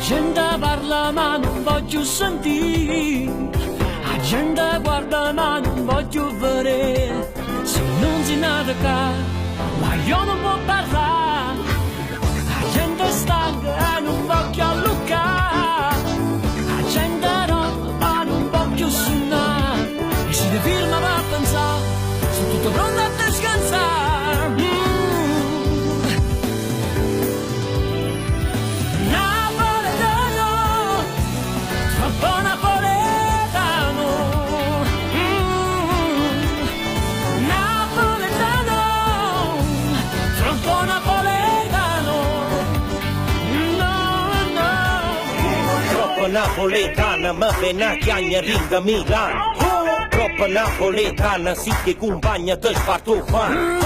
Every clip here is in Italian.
gente parla ma non voglio sentire, la gente guarda ma non voglio vedere, se non si nata qua, ma io non può parlare, la gente è stanca e non voglio alluccare, la gente roba ma non voglio suonare, e se ti firma va a pensare, sono tutto pronto a te scansare. Troppo napoletano, napoletano, troppo napoletano, no, no. Troppo napoletana, ma appena chiagna ringa Milano. Troppo napoletana, sì che compagna te sparto fan.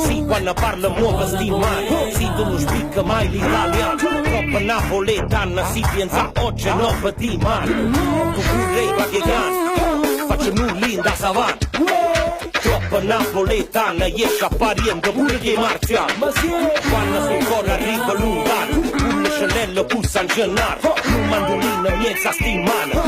Sì, quando parla muove stimare, sì, tu non spicca mai l'italiano. Troppo napoletana, si pensa oggi non di male. Tu pure qualche can, faccio nulla da savana. Troppo napoletana, esce apparente pure che marziano. Ma sì, quando sul cuore arriva lontano, un scenello pulsa in gennaro, un mandolino miezza stimana.